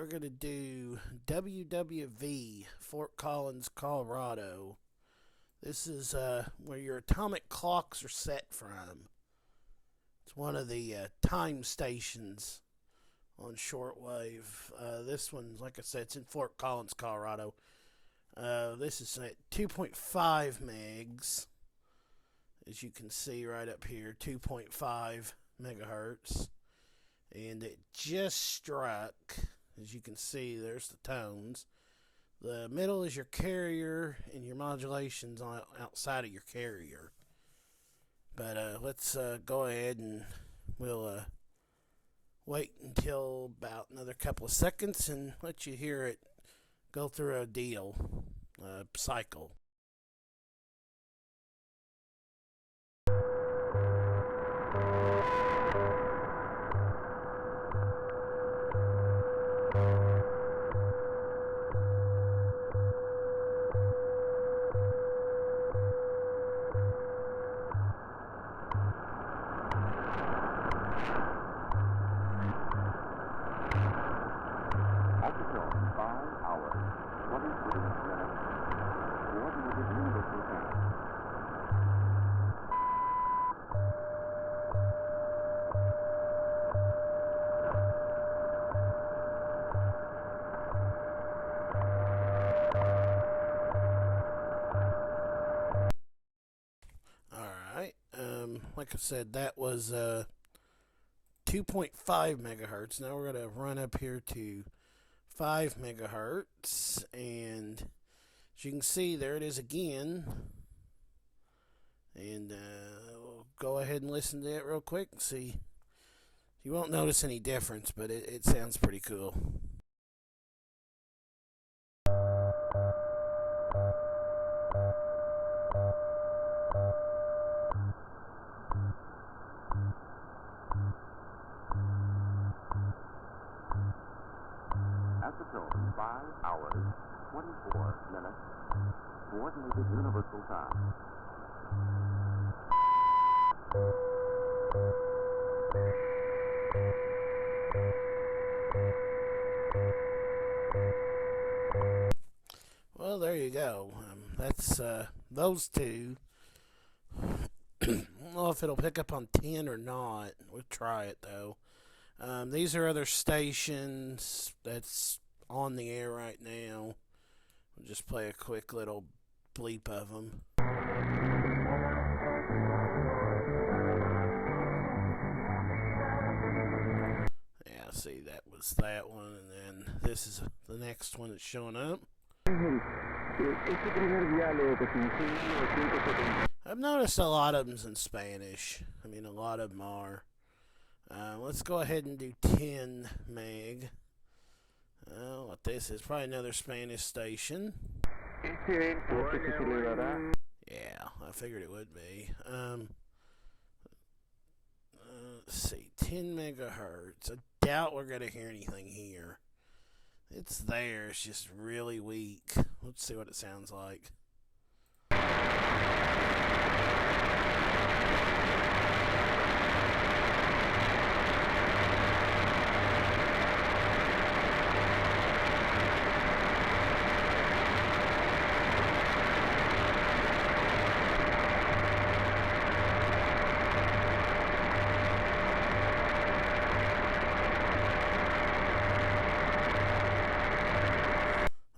we're going to do WWV, Fort Collins, Colorado. This is where your atomic clocks are set from. It's one of the time stations on shortwave. This one, like I said, it's in Fort Collins, Colorado. This is at 2.5 megs. As you can see right up here, 2.5 megahertz. And it just struck, as you can see, there's the tones. The middle is your carrier, and your modulation's on outside of your carrier. But let's go ahead and we'll wait until about another couple of seconds and let you hear it go through a deal cycle. Like I said, that was 2.5 megahertz. Now we're going to run up here to 5 megahertz. And as you can see, there it is again. And we'll go ahead and listen to it real quick and see. You won't notice any difference, but it sounds pretty cool. At the tone, 5 hours, 24 minutes, coordinated universal time. Well, there you go. That's those two. I don't know if it'll pick up on 10 or not. We'll try it, though. These are other stations that's on the air right now. We'll just play a quick little bleep of them. Yeah, see, that was that one, and then this is the next one that's showing up. I've noticed a lot of them's in Spanish. I mean, a lot of them are. Let's go ahead and do 10 meg. What this is, probably another Spanish station. Yeah, I figured it would be. Let's see, 10 megahertz. I doubt we're going to hear anything here. It's there, it's just really weak. Let's see what it sounds like.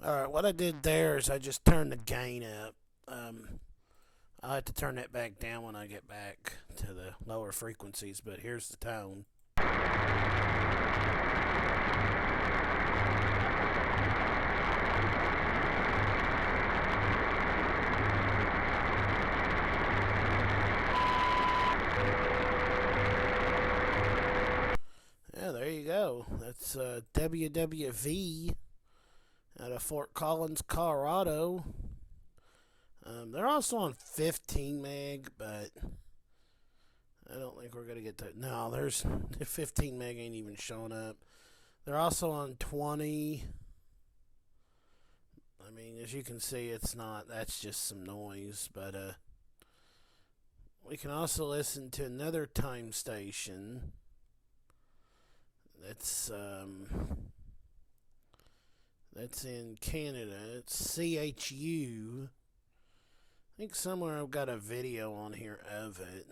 Alright, what I did there is I just turned the gain up. I'll have to turn that back down when I get back to the lower frequencies, but here's the tone. Yeah, there you go. That's WWV. Out of Fort Collins, Colorado. They're also on 15 meg, but I don't think we're going to get that. No, there's 15 meg ain't even showing up. They're also on 20. I mean, as you can see, it's not. That's just some noise, but we can also listen to another time station. That's That's in Canada. It's CHU. I think somewhere I've got a video on here of it.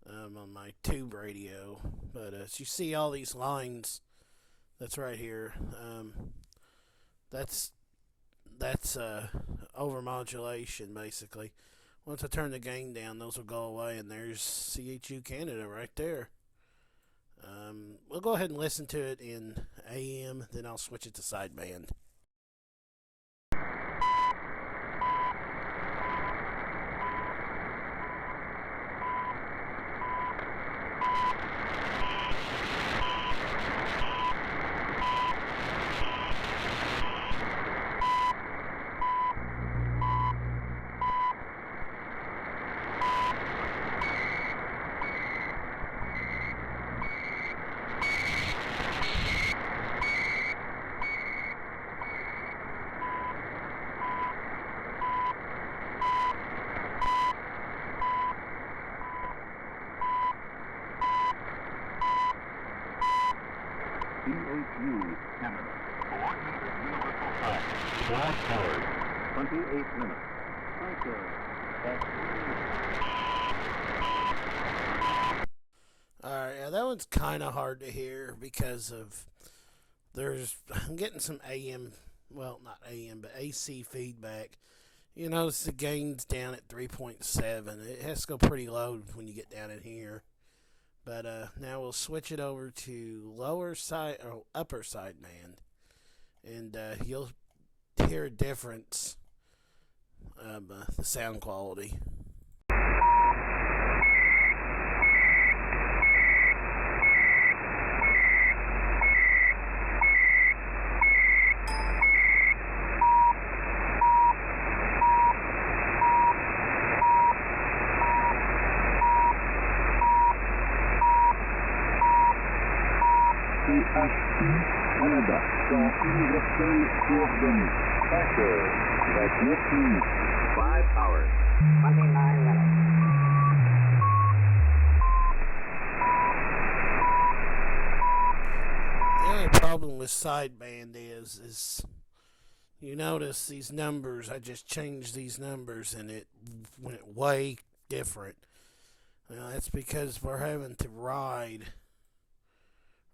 On my tube radio. But as you see all these lines, that's right here. That's overmodulation, basically. Once I turn the gain down, those will go away, and there's CHU Canada right there. We'll go ahead and listen to it in AM, then I'll switch it to sideband. CHU, Canada. Coordinated Universal Time. 12 hours, 28 minutes. Thank you. Alright, yeah, that one's kind of hard to hear because of I'm getting some AM, well, not AM, but AC feedback. You notice the gain's down at 3.7. It has to go pretty low when you get down in here. But now we'll switch it over to lower side or upper sideband, and you'll hear a difference of the sound quality. Canada, factor, 5 hours, 29 minutes. The only problem with sideband is you notice these numbers. I just changed these numbers and it went way different. Now that's because we're having to ride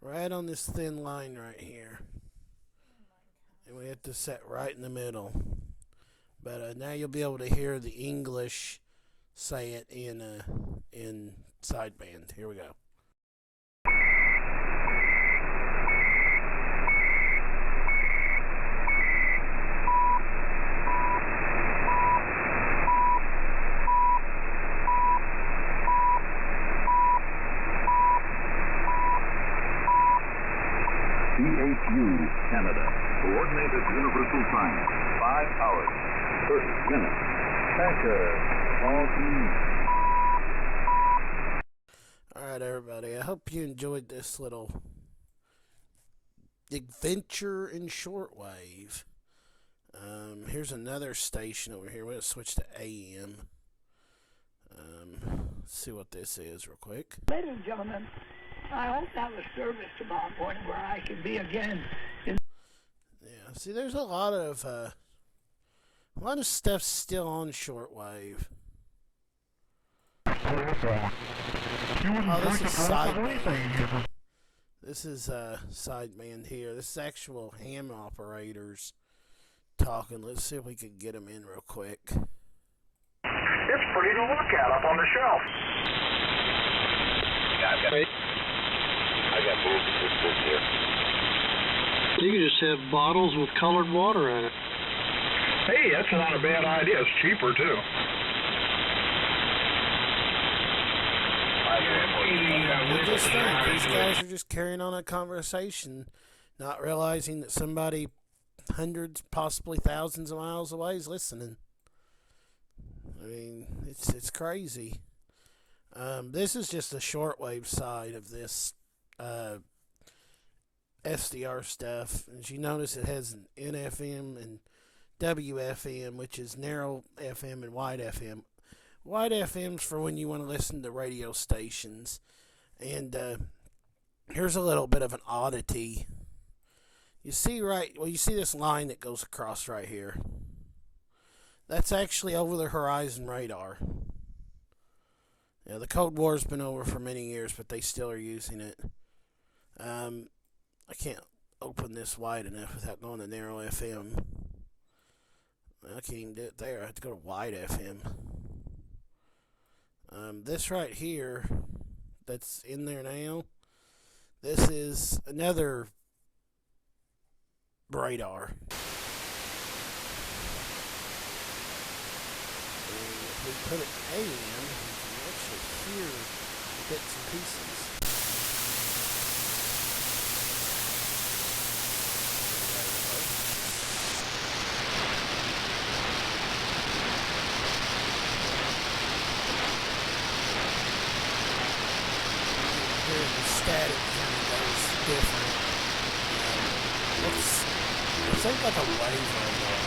right on this thin line right here, and we have to set right in the middle. But now you'll be able to hear the English say it in sideband. Here we go. CHU, Canada. Coordinated Universal Time. 5 hours, 30 minutes. Factor, all Alright, everybody. I hope you enjoyed this little adventure in shortwave. Here's another station over here. We're going to switch to AM. Let's see what this is real quick. Ladies and gentlemen, I hope that was service tomorrow morning where I can be again. Yeah, see, there's a lot of stuff still on shortwave. Oh, this is sideband. This is sideband here. This is actual ham operators talking. Let's see if we can get them in real quick. It's pretty to look at up on the shelf. I got both here. You could just have bottles with colored water in it. Hey, that's not a bad idea. It's cheaper, too. You just think these guys are just carrying on a conversation, not realizing that somebody hundreds, possibly thousands of miles away is listening. I mean, it's crazy. This is just the shortwave side of this SDR stuff. As you notice, it has an NFM and WFM, which is narrow FM and wide FM. Wide FM's for when you want to listen to radio stations. And here's a little bit of an oddity. You see you see this line that goes across right here. That's actually over the horizon radar. Yeah, the Cold War's been over for many years, but they still are using it. I can't open this wide enough without going to narrow FM. I can't even do it there. I have to go to wide FM. This right here, that's in there now, this is another radar. And if we put it AM, you can actually hear bits and pieces. Static kind of goes different. It's like a wave radar.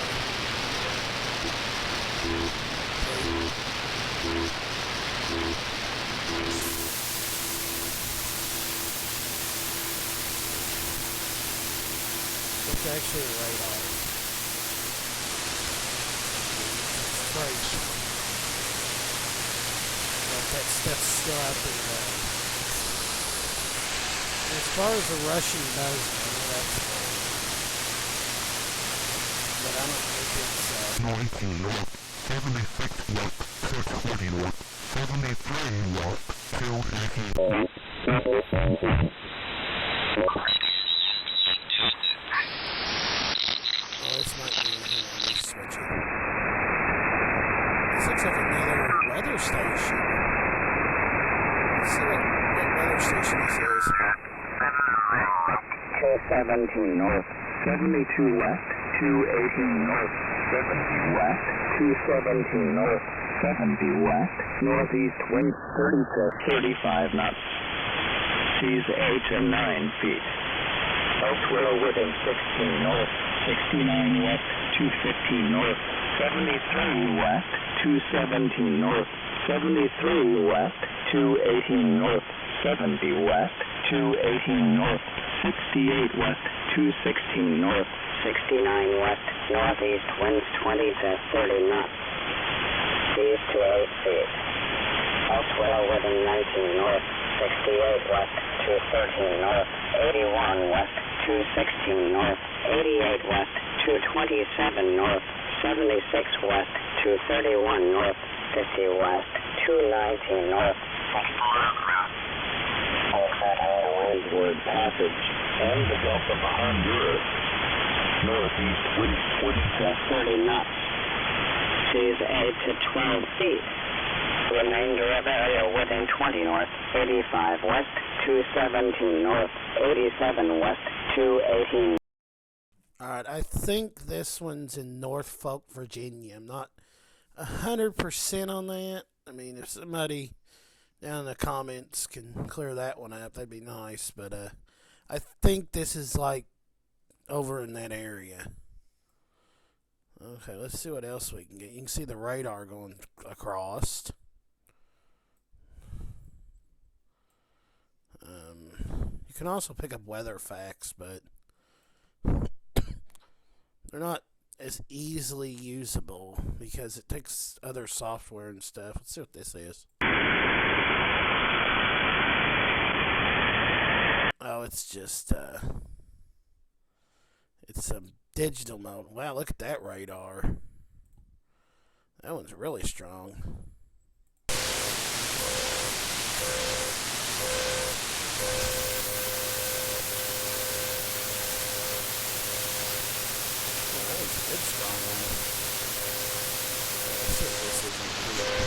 It's actually a radar. It's crazy. But that stuff's still out there. As far as the Russian does, I know that's fine. But I don't think it's, 19 north, 76 west, 640 north, 73 west, 280. Oh, this might be, hang on, let me switch it. This looks like another weather station. Let's see what weather station this is. 217 north, 72 west, 218 north, 70 west, 217 north, 70 west, northeast wind 30 to 35 knots. Seas 8 to 9 feet. Elsewhere within 16 north, 69 west, 215 north, 73 west, 217 north, 73 west, 218 north, 70 west, 218 north, 68 west, 216 north, 69 west, northeast winds 20 to 30 knots. Seas to 8 feet. Elsewhere within 19 north, 68 west, 213 north, 81 west, 216 north, 88 west, 227 north, 76 west, 231 north, 50 west, 219 north. Windward passage and the Gulf of Honduras. Northeast wind 20 to 30 knots. Seas 8 to 12 feet. Remainder of area within 20 north, 85 west, 217 north, 87 west, 218. Alright, I think this one's in Norfolk, Virginia. I'm not 100% on that. I mean, if somebody down in the comments can clear that one up, that'd be nice. But I think this is like over in that area. Okay, let's see what else we can get. You can see the radar going across. You can also pick up weather facts, but they're not as easily usable because it takes other software and stuff. Let's see what this is. Oh, it's just, it's some digital mode. Wow, look at that radar. That one's really strong. Oh, that one's a good strong one. Let's see what this is in here.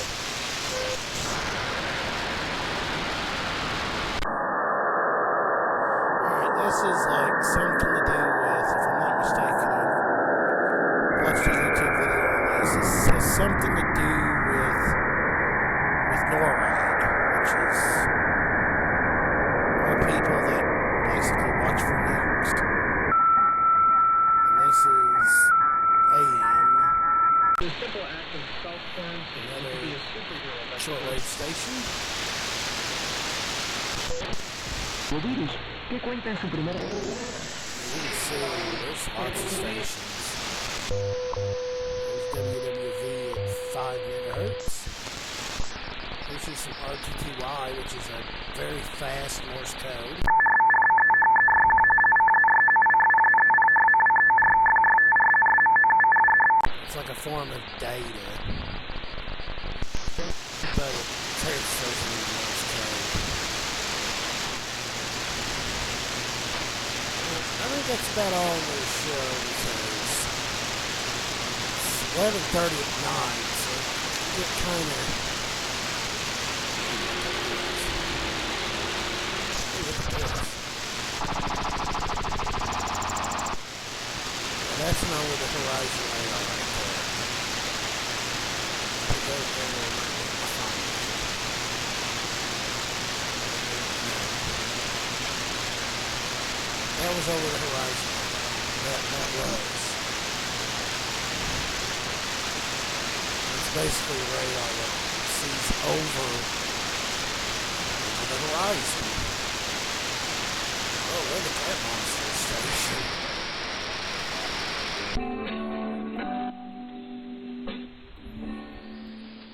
This is like something to do with, if I'm not mistaken, I watched a YouTube video on this. This has something to do with NORAD, which is more people that basically watch for news. And this is AM, another shortwave station. ¿Qué cuenta en su primera? can see there's lots of stations. There's WWV at 5 megahertz. This is some RTTY, which is a very fast Morse code. It's like a form of data, but it transfers in Morse code. I think that's about all I'm going to show because it's 11:30 at night, so you get kind of... That's not with the horizon radar right there. That was over the horizon. That was. It's basically radar that sees over the horizon. Oh, look at that monster station.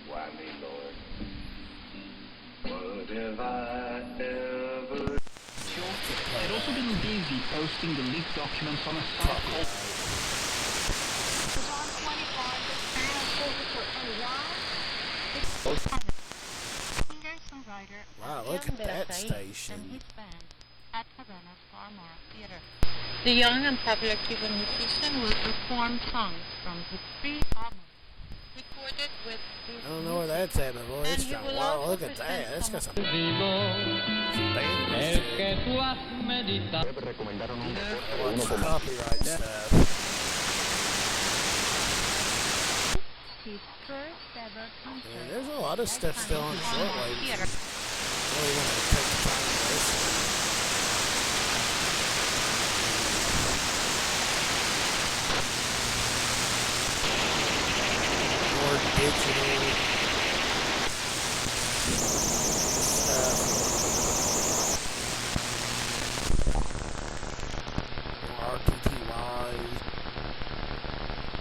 Why me, Lord? What have I ever... I'd also been busy posting the leaked documents on a site called... Wow, look at that station. The young and popular Cuban musician will perform songs from his three albums, recorded with... I don't know where that's at, but boy, it's got... Wow, look at that. That's got some band music. What's the copyright stuff? His first ever concert. Yeah, there's a lot of stuff still on shortwave. Really want to take the time to listen. More digital stuff. More RTTY.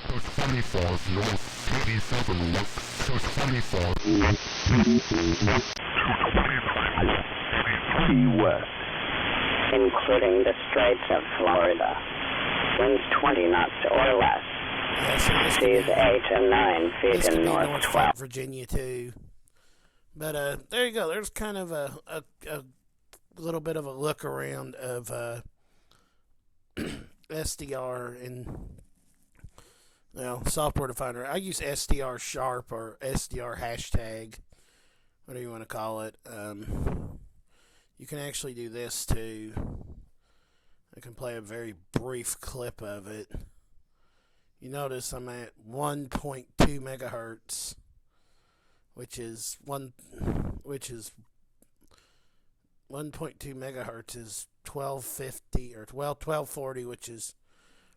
So 25 north, 27 left, so 25 west, including the Straits of Florida. Winds 20 knots or less. Yeah, so this Seas 8 and 9 feet this could in be North North 12. Virginia too. But there you go. There's kind of a little bit of a look around of SDR and software definer. I use SDR sharp or SDR hashtag, whatever you want to call it. You can actually do this too. I can play a very brief clip of it. You notice I'm at 1.2 megahertz, which is 1.2 megahertz is 1250 or 1240, which is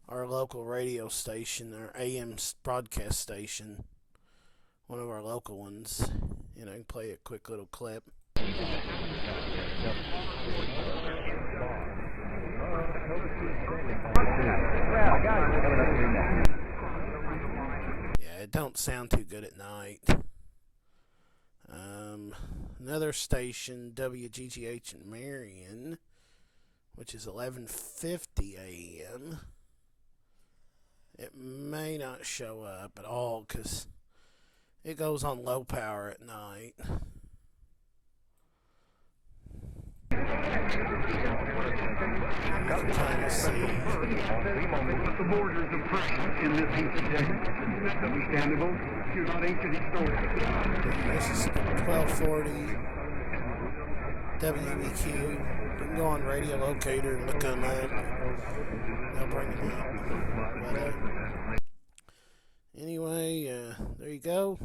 our local radio station, our AM broadcast station, one of our local ones. I can play a quick little clip. Yeah, it don't sound too good at night. Another station, WGGH in Marion, which is 11:50 a.m. It may not show up at all because it goes on low power at night. You can kind of see. The borders of France in this ancient desert. Understandable? You're not ancient historians. This is 1240 WEQ. You can go on Radio Locator and look them up. They'll bring them up. But, anyway, there you go.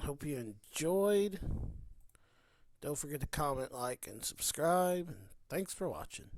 Hope you enjoyed. Don't forget to comment, like, and subscribe. And thanks for watching.